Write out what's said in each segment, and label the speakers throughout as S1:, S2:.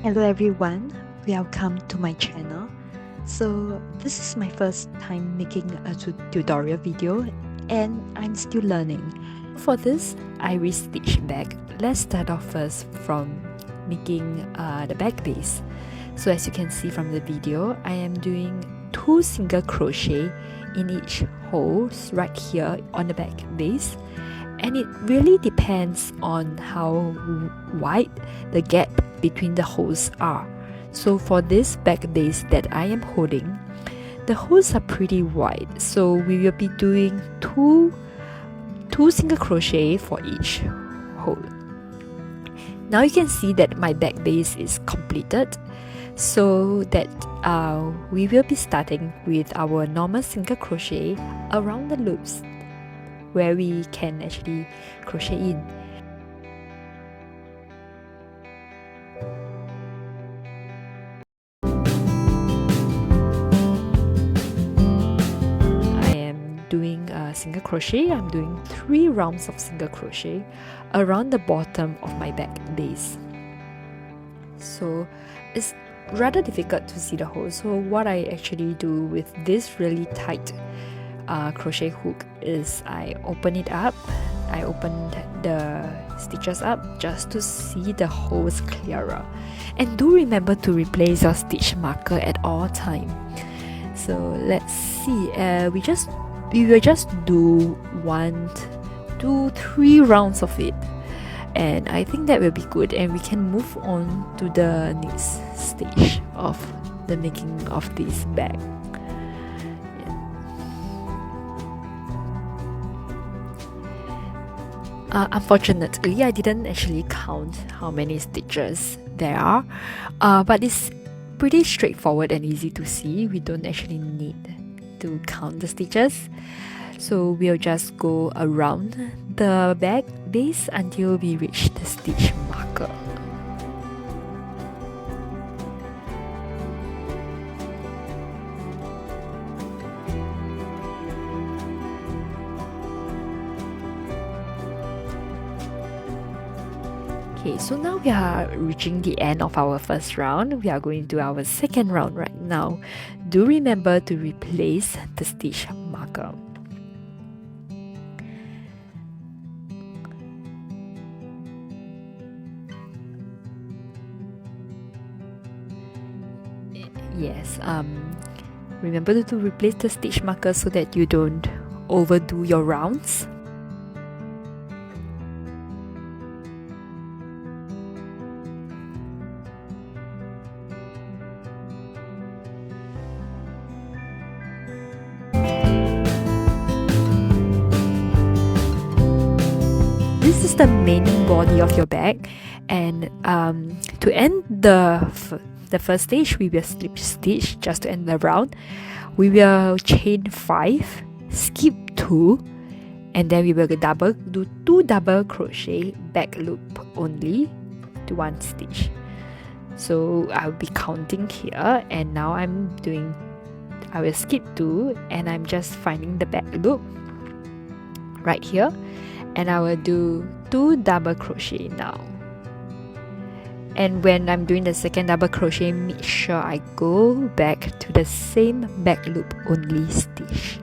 S1: Hello everyone, welcome to my channel. So this is my first time making a tutorial video and I'm still learning. For this iris stitch bag, let's start off first from making the back base. So as you can see from the video, I am doing 2 single crochet in each hole right here on the back base. And it really depends on how wide the gap between the holes are. So for this back base that I am holding, the holes are pretty wide, so we will be doing two single crochet for each hole. Now you can see that my back base is completed, so that we will be starting with our normal single crochet around the loops where we can actually crochet in. Doing single crochet. I'm doing 3 rounds of single crochet around the bottom of my back base. So it's rather difficult to see the hole, so what I actually do with this really tight crochet hook is I open it up. I open the stitches up just to see the holes clearer, and do remember to replace your stitch marker at all time. So let's see, we will just do 1, 2, 3 rounds of it, and I think that will be good, and we can move on to the next stage of the making of this bag. Unfortunately, I didn't actually count how many stitches there are, but it's pretty straightforward and easy to see. We don't actually need to count the stitches, so we'll just go around the back base until we reach the stitch marker. Okay, so now we are reaching the end of our first round. We are going to our second round right now. Do remember to replace the stitch marker. Yes, remember to replace the stitch marker so that you don't overdo your rounds. This is the main body of your bag, and to end the first stage, we will slip stitch just to end the round. We will chain 5, skip 2, and then we will do 2 double crochet back loop only to 1 stitch. So I'll be counting here, and now I will skip 2, and I'm just finding the back loop right here, and I will do 2 double crochet now. And when I'm doing the second double crochet, make sure I go back to the same back loop only stitch.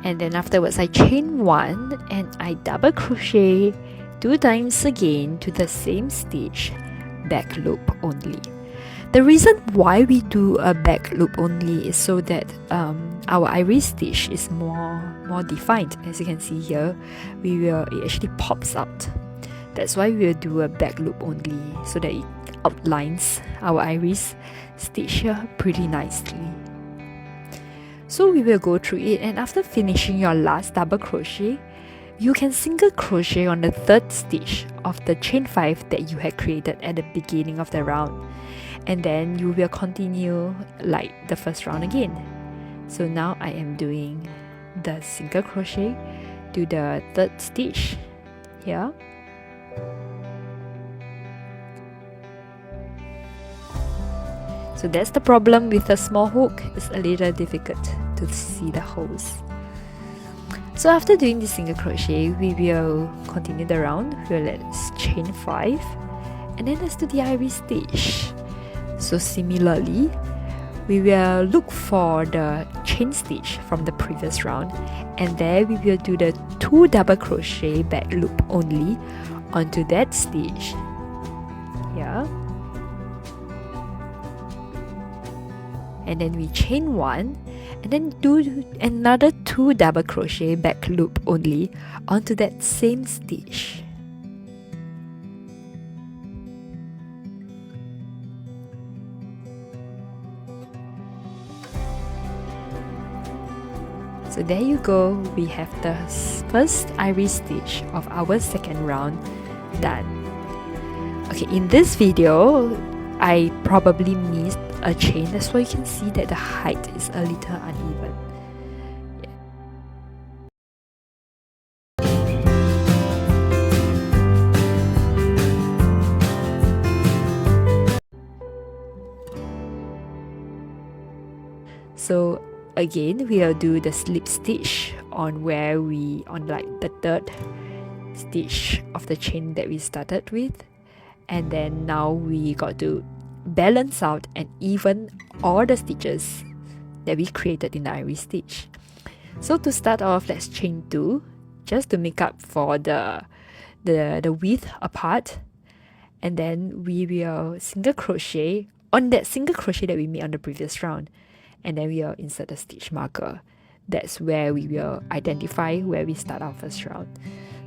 S1: And then afterwards I chain 1 and I double crochet 2 times again to the same stitch, back loop only. The reason why we do a back loop only is so that our iris stitch is more defined. As you can see here, it actually pops out. That's why we will do a back loop only, so that it outlines our iris stitch here pretty nicely. So we will go through it, and after finishing your last double crochet, you can single crochet on the 3rd stitch of the chain 5 that you had created at the beginning of the round, and then you will continue like the first round again. So now I am doing the single crochet to the 3rd stitch here. So that's the problem with a small hook, it's a little difficult to see the holes. So after doing the single crochet, we will continue the round. Let's chain 5 and then let's do the iris stitch. So similarly, we will look for the chain stitch from the previous round, and there we will do the 2 double crochet back loop only onto that stitch. Yeah. And then we chain 1 and then do another 2 double crochet back loop only onto that same stitch. So there you go, we have the first iris stitch of our second round done. Okay, in this video, I probably missed a chain. That's why you can see that the height is a little uneven. So again, we'll do the slip stitch on like the third stitch of the chain that we started with, and then now we got to balance out and even all the stitches that we created in the iris stitch. So to start off, let's chain 2 just to make up for the width apart, and then we will single crochet on that single crochet that we made on the previous round, and then we will insert the stitch marker. That's where we will identify where we start our first round.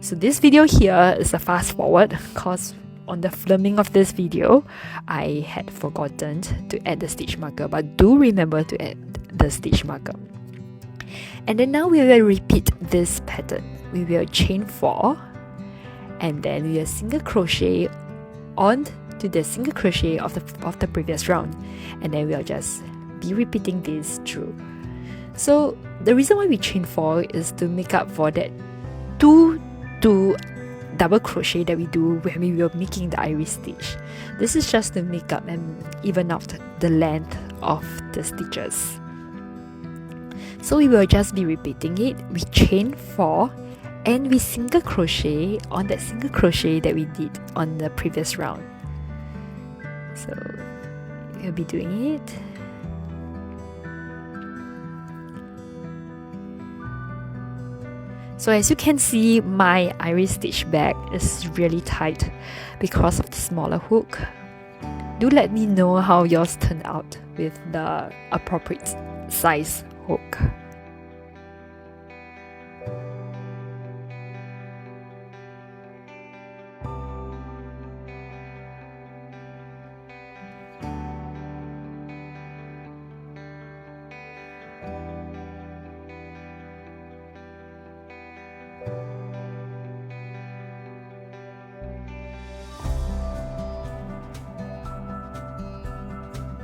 S1: So this video here is a fast forward because on the filming of this video, I had forgotten to add the stitch marker, but do remember to add the stitch marker. And then now we will repeat this pattern. We will chain 4 and then we will single crochet on to the single crochet of the previous round, and then we'll just be repeating this through. So the reason why we chain 4 is to make up for that 2 double crochet that we do when we were making the iris stitch. This is just to make up and even out the length of the stitches. So we will just be repeating it. We chain 4 and we single crochet on that single crochet that we did on the previous round. So we'll be doing it. So as you can see, my iris stitch bag is really tight because of the smaller hook. Do let me know how yours turned out with the appropriate size hook.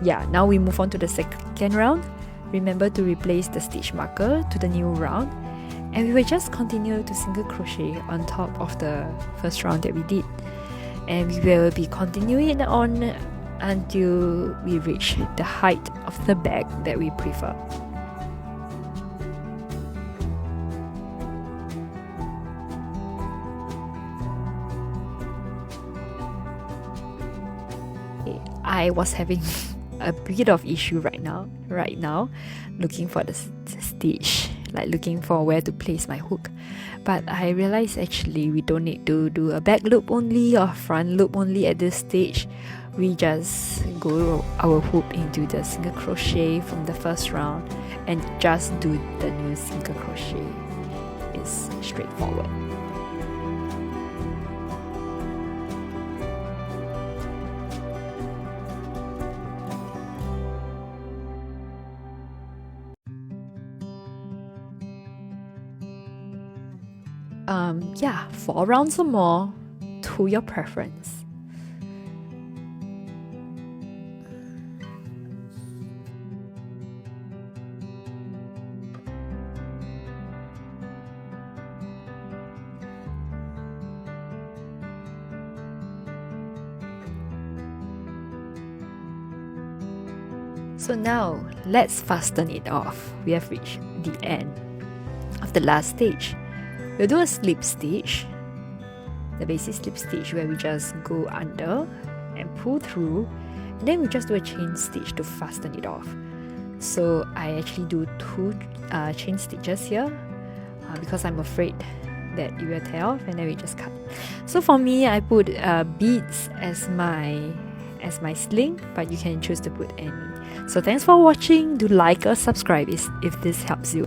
S1: Yeah, now we move on to the second round. Remember to replace the stitch marker to the new round, and we will just continue to single crochet on top of the first round that we did, and we will be continuing on until we reach the height of the bag that we prefer. I was having a bit of issue right now looking for the stitch, like looking for where to place my hook, but I realized actually we don't need to do a back loop only or front loop only at this stage. We just go our hook into the single crochet from the first round and just do the new single crochet. It's straightforward. Yeah, 4 rounds or more to your preference. So now let's fasten it off. We have reached the end of the last stage. We'll do a slip stitch, the basic slip stitch where we just go under and pull through, and then we just do a chain stitch to fasten it off. So I actually do 2 chain stitches here because I'm afraid that it will tear off, and then we just cut. So for me, I put beads as my sling, but you can choose to put any. So thanks for watching. Do like or subscribe if this helps you.